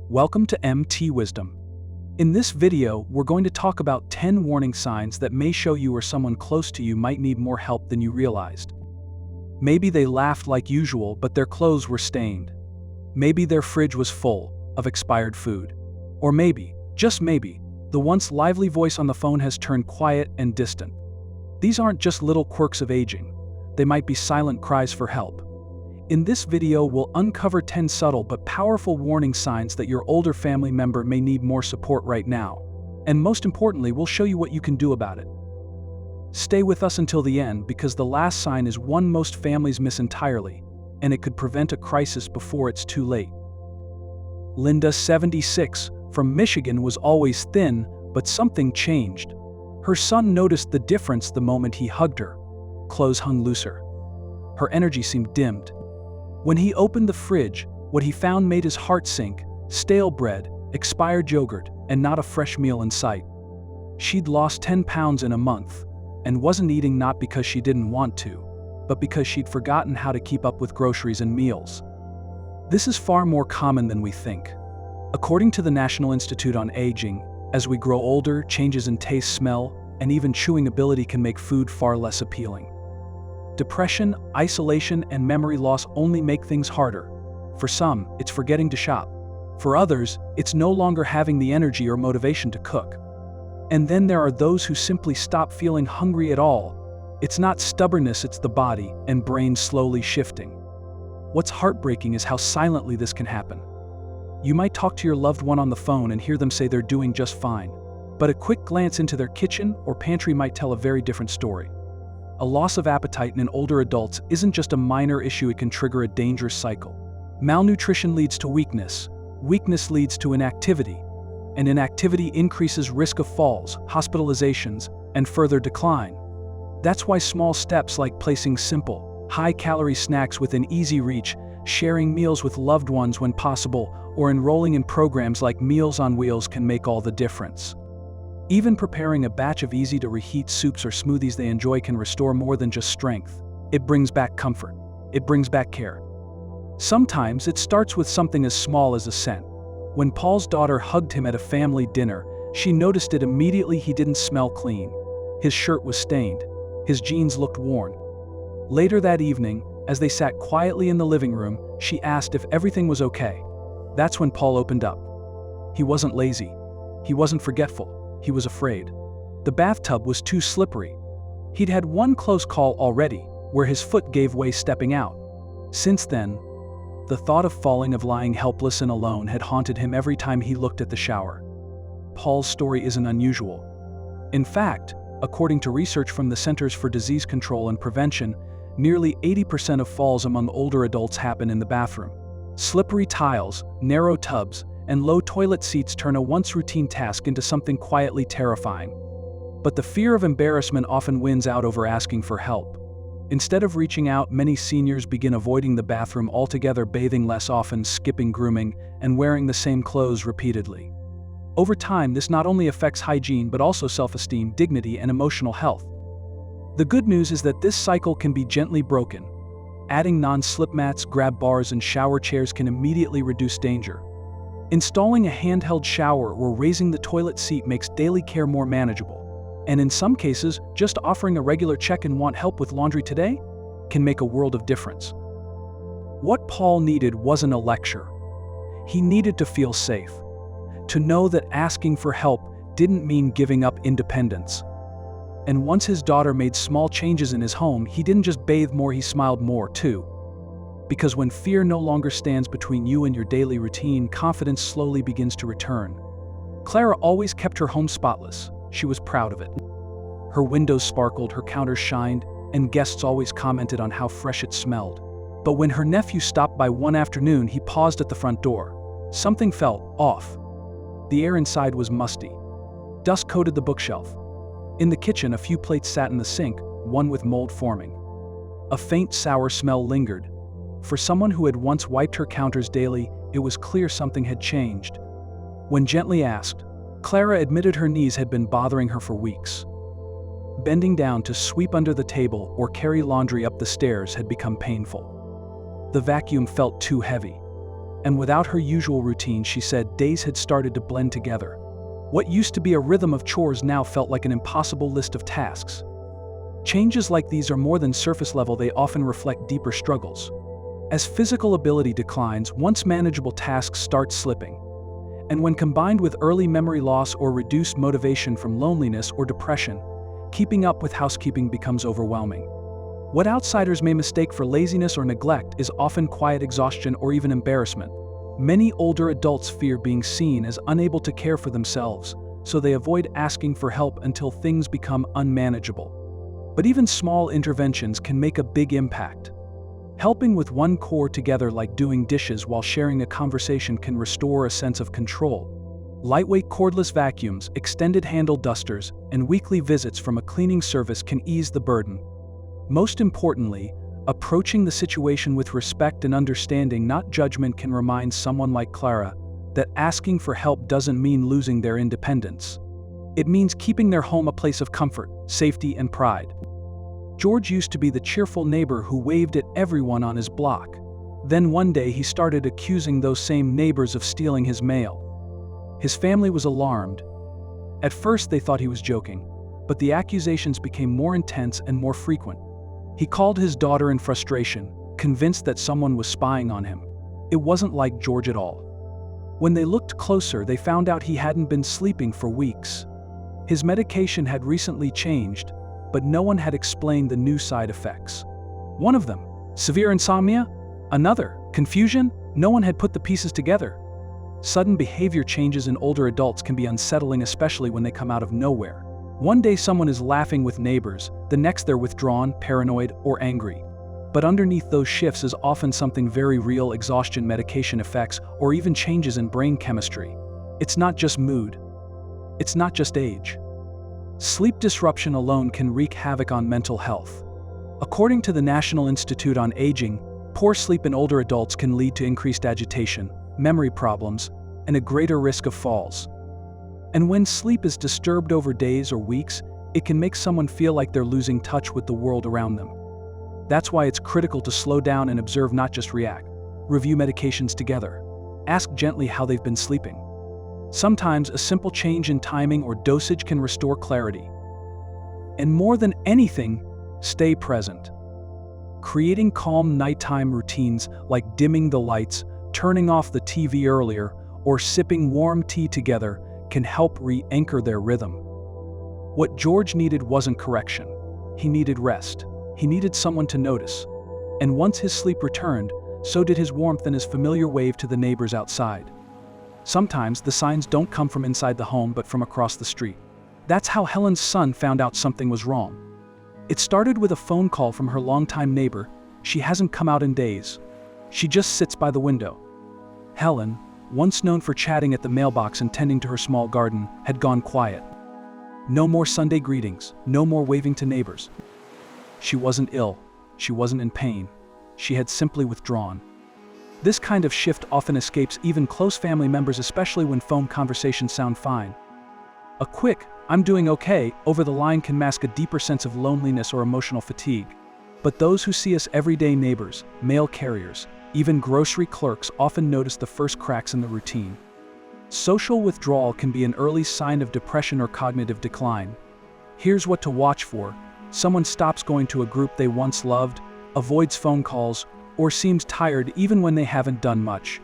Welcome to mtwisdom. In this video, we're going to talk about 10 warning signs that may show you or someone close to you might need more help than you realized. Maybe they laughed like usual, but their clothes were stained. Maybe their fridge was full of expired food. Or maybe, just maybe, the once lively voice on the phone has turned quiet and distant. These aren't just little quirks of aging. They might be silent cries for help. In this video, we'll uncover 10 subtle but powerful warning signs that your older family member may need more support right now. And most importantly, we'll show you what you can do about it. Stay with us until the end, because the last sign is one most families miss entirely, and it could prevent a crisis before it's too late. Linda, 76, from Michigan, was always thin, but something changed. Her son noticed the difference the moment he hugged her. Clothes hung looser. Her energy seemed dimmed. When he opened the fridge, what he found made his heart sink: stale bread, expired yogurt, and not a fresh meal in sight. She'd lost 10 pounds in a month, and wasn't eating not because she didn't want to, but because she'd forgotten how to keep up with groceries and meals. This is far more common than we think. According to the National Institute on Aging, as we grow older, changes in taste, smell, and even chewing ability can make food far less appealing. Depression, isolation, and memory loss only make things harder. For some, it's forgetting to shop. For others, it's no longer having the energy or motivation to cook. And then there are those who simply stop feeling hungry at all. It's not stubbornness, it's the body and brain slowly shifting. What's heartbreaking is how silently this can happen. You might talk to your loved one on the phone and hear them say they're doing just fine, but a quick glance into their kitchen or pantry might tell a very different story. A loss of appetite in older adults isn't just a minor issue, it can trigger a dangerous cycle. Malnutrition leads to weakness. Weakness leads to inactivity. And inactivity increases risk of falls, hospitalizations, and further decline. That's why small steps like placing simple, high-calorie snacks within easy reach, sharing meals with loved ones when possible, or enrolling in programs like Meals on Wheels can make all the difference. Even preparing a batch of easy-to-reheat soups or smoothies they enjoy can restore more than just strength. It brings back comfort. It brings back care. Sometimes it starts with something as small as a scent. When Paul's daughter hugged him at a family dinner, she noticed it immediately. He didn't smell clean. His shirt was stained. His jeans looked worn. Later that evening, as they sat quietly in the living room, she asked if everything was okay. That's when Paul opened up. He wasn't lazy. He wasn't forgetful. He was afraid. The bathtub was too slippery. He'd had one close call already, where his foot gave way stepping out. Since then, the thought of falling, of lying helpless and alone, had haunted him every time he looked at the shower. Paul's story isn't unusual. In fact, according to research from the Centers for Disease Control and Prevention, nearly 80% of falls among older adults happen in the bathroom. Slippery tiles, narrow tubs, and low toilet seats turn a once routine task into something quietly terrifying. But the fear of embarrassment often wins out over asking for help. Instead of reaching out, many seniors begin avoiding the bathroom altogether, bathing less often, skipping grooming, and wearing the same clothes repeatedly. Over time, this not only affects hygiene but also self-esteem, dignity, and emotional health. The good news is that this cycle can be gently broken. Adding non-slip mats, grab bars, and shower chairs can immediately reduce danger. Installing a handheld shower or raising the toilet seat makes daily care more manageable. And in some cases, just offering a regular check and "want help with laundry today?" can make a world of difference. What Paul needed wasn't a lecture. He needed to feel safe. To know that asking for help didn't mean giving up independence. And once his daughter made small changes in his home, he didn't just bathe more, he smiled more too. Because when fear no longer stands between you and your daily routine, confidence slowly begins to return. Clara always kept her home spotless. She was proud of it. Her windows sparkled, her counters shined, and guests always commented on how fresh it smelled. But when her nephew stopped by one afternoon, he paused at the front door. Something felt off. The air inside was musty. Dust coated the bookshelf. In the kitchen, a few plates sat in the sink, one with mold forming. A faint sour smell lingered. For someone who had once wiped her counters daily, it was clear something had changed. When gently asked, Clara admitted her knees had been bothering her for weeks. Bending down to sweep under the table or carry laundry up the stairs had become painful. The vacuum felt too heavy. And without her usual routine, she said days had started to blend together. What used to be a rhythm of chores now felt like an impossible list of tasks. Changes like these are more than surface level, they often reflect deeper struggles. As physical ability declines, once manageable tasks start slipping. And when combined with early memory loss or reduced motivation from loneliness or depression, keeping up with housekeeping becomes overwhelming. What outsiders may mistake for laziness or neglect is often quiet exhaustion or even embarrassment. Many older adults fear being seen as unable to care for themselves, so they avoid asking for help until things become unmanageable. But even small interventions can make a big impact. Helping with one chore together, like doing dishes while sharing a conversation, can restore a sense of control. Lightweight cordless vacuums, extended handle dusters, and weekly visits from a cleaning service can ease the burden. Most importantly, approaching the situation with respect and understanding, not judgment, can remind someone like Clara that asking for help doesn't mean losing their independence. It means keeping their home a place of comfort, safety, and pride. George used to be the cheerful neighbor who waved at everyone on his block. Then one day he started accusing those same neighbors of stealing his mail. His family was alarmed. At first they thought he was joking, but the accusations became more intense and more frequent. He called his daughter in frustration, convinced that someone was spying on him. It wasn't like George at all. When they looked closer, they found out he hadn't been sleeping for weeks. His medication had recently changed, but no one had explained the new side effects. One of them, severe insomnia. Another, confusion. No one had put the pieces together. Sudden behavior changes in older adults can be unsettling, especially when they come out of nowhere. One day someone is laughing with neighbors, the next they're withdrawn, paranoid, or angry. But underneath those shifts is often something very real: exhaustion, medication effects, or even changes in brain chemistry. It's not just mood. It's not just age. Sleep disruption alone can wreak havoc on mental health. According to the National Institute on Aging, poor sleep in older adults can lead to increased agitation, memory problems, and a greater risk of falls. And when sleep is disturbed over days or weeks, it can make someone feel like they're losing touch with the world around them. That's why it's critical to slow down and observe, not just react. Review medications together. Ask gently how they've been sleeping. Sometimes a simple change in timing or dosage can restore clarity. And more than anything, stay present. Creating calm nighttime routines like dimming the lights, turning off the TV earlier, or sipping warm tea together can help re-anchor their rhythm. What George needed wasn't correction. He needed rest. He needed someone to notice. And once his sleep returned, so did his warmth and his familiar wave to the neighbors outside. Sometimes the signs don't come from inside the home but from across the street. That's how Helen's son found out something was wrong. It started with a phone call from her longtime neighbor. She hasn't come out in days. She just sits by the window. Helen, once known for chatting at the mailbox and tending to her small garden, had gone quiet. No more Sunday greetings, no more waving to neighbors. She wasn't ill. She wasn't in pain. She had simply withdrawn. This kind of shift often escapes even close family members, especially when phone conversations sound fine. A quick, "I'm doing okay," over the line can mask a deeper sense of loneliness or emotional fatigue. But those who see us everyday, neighbors, mail carriers, even grocery clerks, often notice the first cracks in the routine. Social withdrawal can be an early sign of depression or cognitive decline. Here's what to watch for. Someone stops going to a group they once loved, avoids phone calls, or seems tired even when they haven't done much.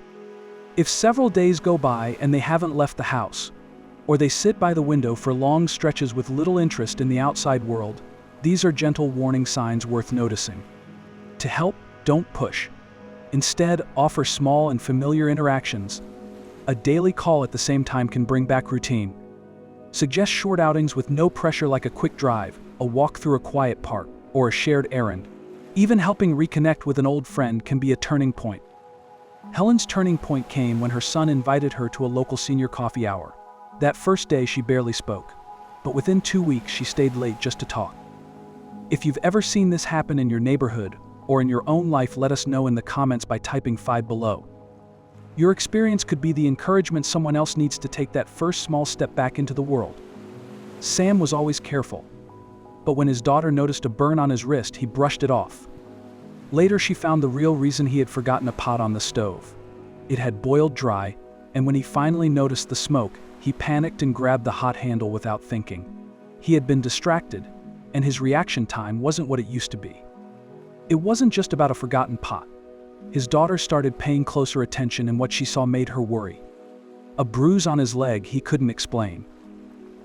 If several days go by and they haven't left the house, or they sit by the window for long stretches with little interest in the outside world, these are gentle warning signs worth noticing. To help, don't push. Instead, offer small and familiar interactions. A daily call at the same time can bring back routine. Suggest short outings with no pressure, like a quick drive, a walk through a quiet park, or a shared errand. Even helping reconnect with an old friend can be a turning point. Helen's turning point came when her son invited her to a local senior coffee hour. That first day she barely spoke, but within 2 weeks she stayed late just to talk. If you've ever seen this happen in your neighborhood or in your own life, let us know in the comments by typing 5 below. Your experience could be the encouragement someone else needs to take that first small step back into the world. Sam was always careful, but when his daughter noticed a burn on his wrist, he brushed it off. Later she found the real reason: he had forgotten a pot on the stove. It had boiled dry, and when he finally noticed the smoke, he panicked and grabbed the hot handle without thinking. He had been distracted, and his reaction time wasn't what it used to be. It wasn't just about a forgotten pot. His daughter started paying closer attention, and what she saw made her worry. A bruise on his leg he couldn't explain.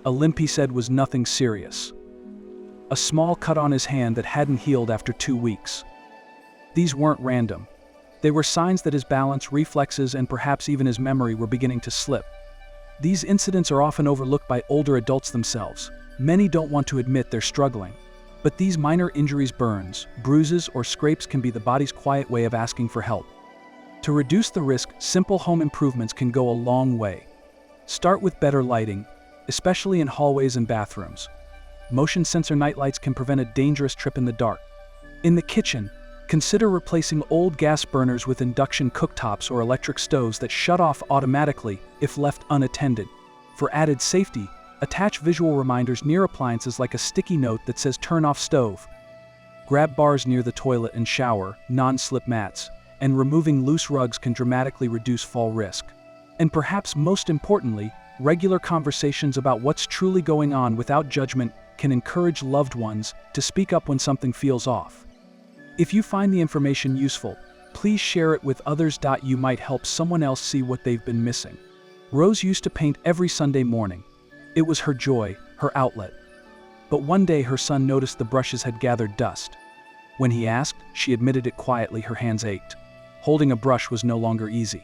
A limp he said was nothing serious. A small cut on his hand that hadn't healed after 2 weeks. These weren't random. They were signs that his balance, reflexes, and perhaps even his memory were beginning to slip. These incidents are often overlooked by older adults themselves. Many don't want to admit they're struggling. But these minor injuries, burns, bruises, or scrapes can be the body's quiet way of asking for help. To reduce the risk, simple home improvements can go a long way. Start with better lighting, especially in hallways and bathrooms. Motion sensor nightlights can prevent a dangerous trip in the dark. In the kitchen, consider replacing old gas burners with induction cooktops or electric stoves that shut off automatically if left unattended. For added safety, attach visual reminders near appliances like a sticky note that says "Turn off stove." Grab bars near the toilet and shower, non-slip mats, and removing loose rugs can dramatically reduce fall risk. And perhaps most importantly, regular conversations about what's truly going on without judgment can encourage loved ones to speak up when something feels off. If you find the information useful, please share it with others. You might help someone else see what they've been missing. Rose used to paint every Sunday morning. It was her joy, her outlet. But one day her son noticed the brushes had gathered dust. When he asked, she admitted it quietly. Her hands ached. Holding a brush was no longer easy.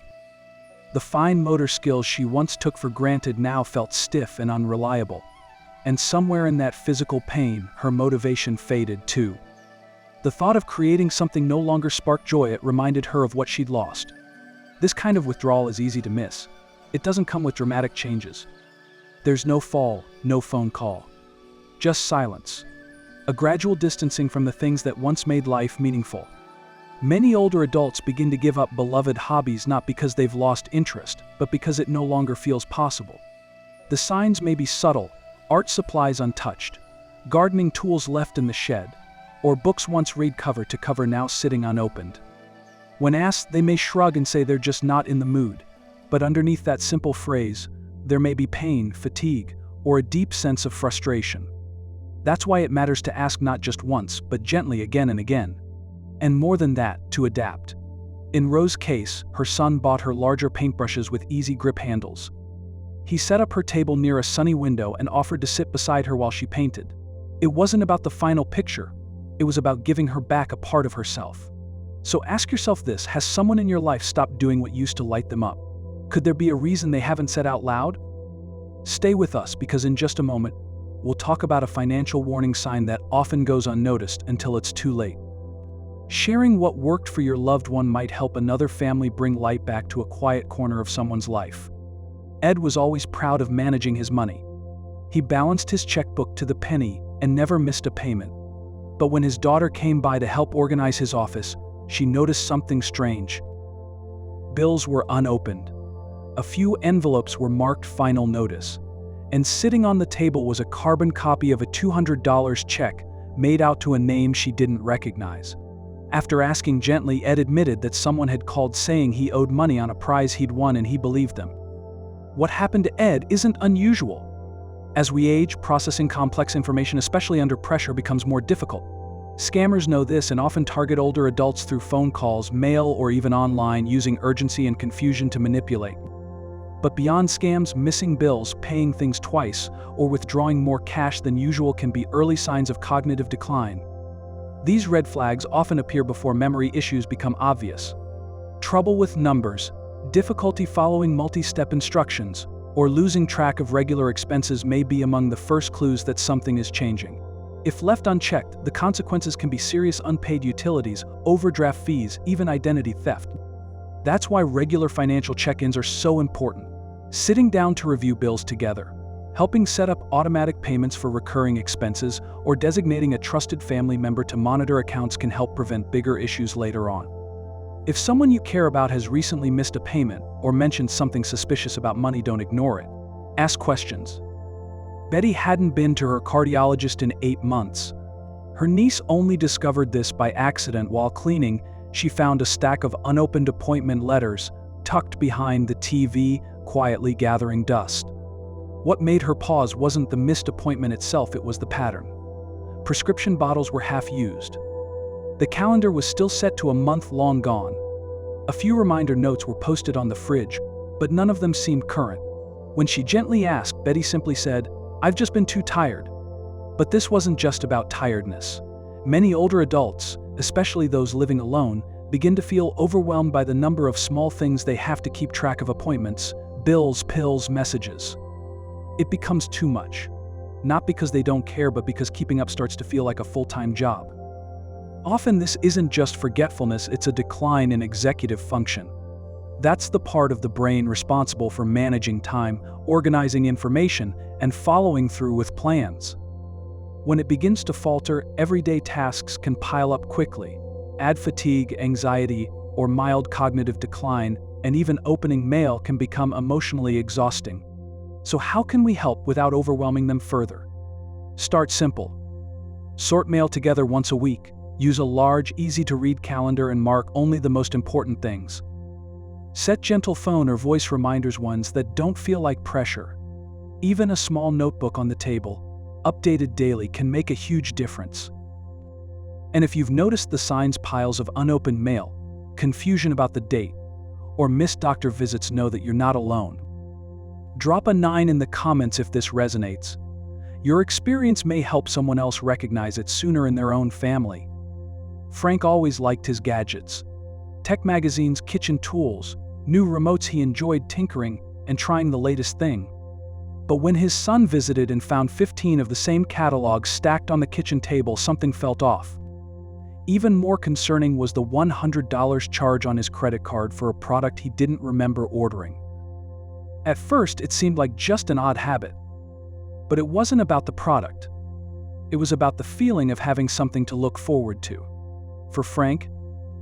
The fine motor skills she once took for granted now felt stiff and unreliable. And somewhere in that physical pain, her motivation faded too. The thought of creating something no longer sparked joy. It reminded her of what she'd lost. This kind of withdrawal is easy to miss. It doesn't come with dramatic changes. There's no fall, no phone call. Just silence. A gradual distancing from the things that once made life meaningful. Many older adults begin to give up beloved hobbies not because they've lost interest, but because it no longer feels possible. The signs may be subtle: art supplies untouched, gardening tools left in the shed, or books once read cover to cover now sitting unopened. When asked, they may shrug and say they're just not in the mood. But underneath that simple phrase, there may be pain, fatigue, or a deep sense of frustration. That's why it matters to ask not just once, but gently again and again. And more than that, to adapt. In Rose's case, her son bought her larger paintbrushes with easy grip handles. He set up her table near a sunny window and offered to sit beside her while she painted. It wasn't about the final picture. It was about giving her back a part of herself. So ask yourself this: has someone in your life stopped doing what used to light them up? Could there be a reason they haven't said out loud? Stay with us, because in just a moment, we'll talk about a financial warning sign that often goes unnoticed until it's too late. Sharing what worked for your loved one might help another family bring light back to a quiet corner of someone's life. Ed was always proud of managing his money. He balanced his checkbook to the penny and never missed a payment. But when his daughter came by to help organize his office, she noticed something strange. Bills were unopened. A few envelopes were marked "Final Notice." And sitting on the table was a carbon copy of a $200 check made out to a name she didn't recognize. After asking gently, Ed admitted that someone had called saying he owed money on a prize he'd won, and he believed them. What happened to Ed isn't unusual. As we age, processing complex information, especially under pressure, becomes more difficult. Scammers know this and often target older adults through phone calls, mail, or even online, using urgency and confusion to manipulate. But beyond scams, missing bills, paying things twice, or withdrawing more cash than usual can be early signs of cognitive decline. These red flags often appear before memory issues become obvious. Trouble with numbers, difficulty following multi-step instructions, or losing track of regular expenses may be among the first clues that something is changing. If left unchecked, the consequences can be serious: unpaid utilities, overdraft fees, even identity theft. That's why regular financial check-ins are so important. Sitting down to review bills together, helping set up automatic payments for recurring expenses, or designating a trusted family member to monitor accounts can help prevent bigger issues later on. If someone you care about has recently missed a payment or mentioned something suspicious about money, don't ignore it. Ask questions. Betty hadn't been to her cardiologist in 8 months. Her niece only discovered this by accident while cleaning. She found a stack of unopened appointment letters, tucked behind the TV, quietly gathering dust. What made her pause wasn't the missed appointment itself, it was the pattern. Prescription bottles were half used. The calendar was still set to a month long gone. A few reminder notes were posted on the fridge, but none of them seemed current. When she gently asked, Betty simply said, "I've just been too tired." But this wasn't just about tiredness. Many older adults, especially those living alone, begin to feel overwhelmed by the number of small things they have to keep track of: appointments, bills, pills, messages. It becomes too much. Not because they don't care, but because keeping up starts to feel like a full-time job. Often this isn't just forgetfulness, it's a decline in executive function. That's the part of the brain responsible for managing time, organizing information, and following through with plans. When it begins to falter, everyday tasks can pile up quickly. Add fatigue, anxiety, or mild cognitive decline, and even opening mail can become emotionally exhausting. So how can we help without overwhelming them further? Start simple. Sort mail together once a week. Use a large, easy-to-read calendar and mark only the most important things. Set gentle phone or voice reminders, ones that don't feel like pressure. Even a small notebook on the table, updated daily, can make a huge difference. And if you've noticed the signs: piles of unopened mail, confusion about the date, or missed doctor visits, know that you're not alone. Drop a 9 in the comments if this resonates. Your experience may help someone else recognize it sooner in their own family. Frank always liked his gadgets. Tech magazines, kitchen tools, new remotes. He enjoyed tinkering and trying the latest thing. But when his son visited and found 15 of the same catalogs stacked on the kitchen table, something felt off. Even more concerning was the $100 charge on his credit card for a product he didn't remember ordering. At first, it seemed like just an odd habit. But it wasn't about the product. It was about the feeling of having something to look forward to. For Frank,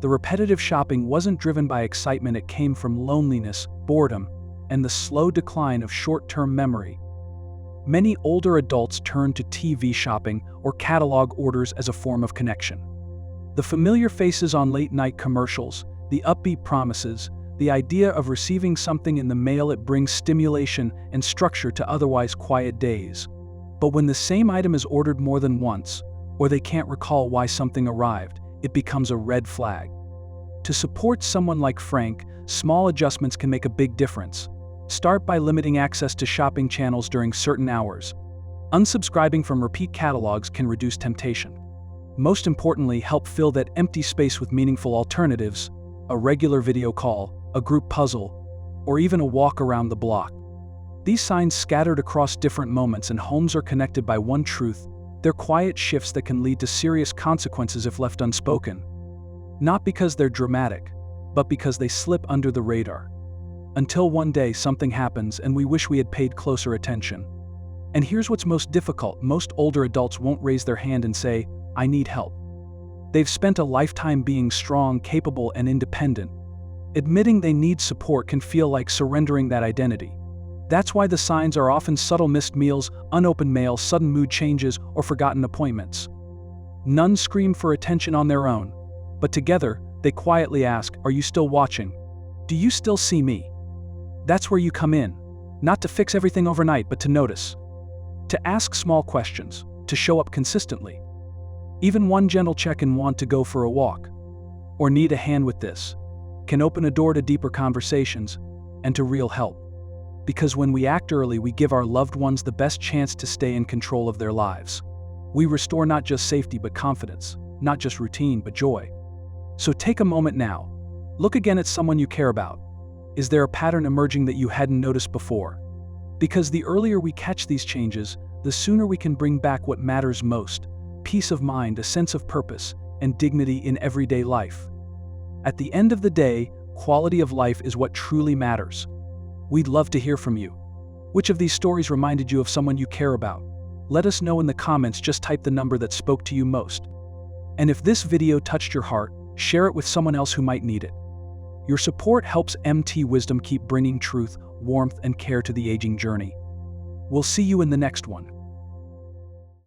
the repetitive shopping wasn't driven by excitement, it came from loneliness, boredom, and the slow decline of short-term memory. Many older adults turn to TV shopping or catalog orders as a form of connection. The familiar faces on late-night commercials, the upbeat promises, the idea of receiving something in the mail, it brings stimulation and structure to otherwise quiet days. But when the same item is ordered more than once, or they can't recall why something arrived, it becomes a red flag. To support someone like Frank, small adjustments can make a big difference. Start by limiting access to shopping channels during certain hours. Unsubscribing from repeat catalogs can reduce temptation. Most importantly, help fill that empty space with meaningful alternatives: a regular video call, a group puzzle, or even a walk around the block. These signs, scattered across different moments and homes, are connected by one truth: they're quiet shifts that can lead to serious consequences if left unspoken. Not because they're dramatic, but because they slip under the radar. Until one day something happens and we wish we had paid closer attention. And here's what's most difficult: most older adults won't raise their hand and say, "I need help." They've spent a lifetime being strong, capable, and independent. Admitting they need support can feel like surrendering that identity. That's why the signs are often subtle: missed meals, unopened mail, sudden mood changes, or forgotten appointments. None scream for attention on their own, but together, they quietly ask, "Are you still watching? Do you still see me?" That's where you come in, not to fix everything overnight, but to notice. To ask small questions, to show up consistently. Even one gentle check-in: "Want to go for a walk?" or "Need a hand with this?" can open a door to deeper conversations and to real help. Because when we act early, we give our loved ones the best chance to stay in control of their lives. We restore not just safety but confidence, not just routine but joy. So take a moment now. Look again at someone you care about. Is there a pattern emerging that you hadn't noticed before? Because the earlier we catch these changes, the sooner we can bring back what matters most: peace of mind, a sense of purpose, and dignity in everyday life. At the end of the day, quality of life is what truly matters. We'd love to hear from you. Which of these stories reminded you of someone you care about? Let us know in the comments. Just type the number that spoke to you most. And if this video touched your heart, share it with someone else who might need it. Your support helps MT Wisdom keep bringing truth, warmth, and care to the aging journey. We'll see you in the next one.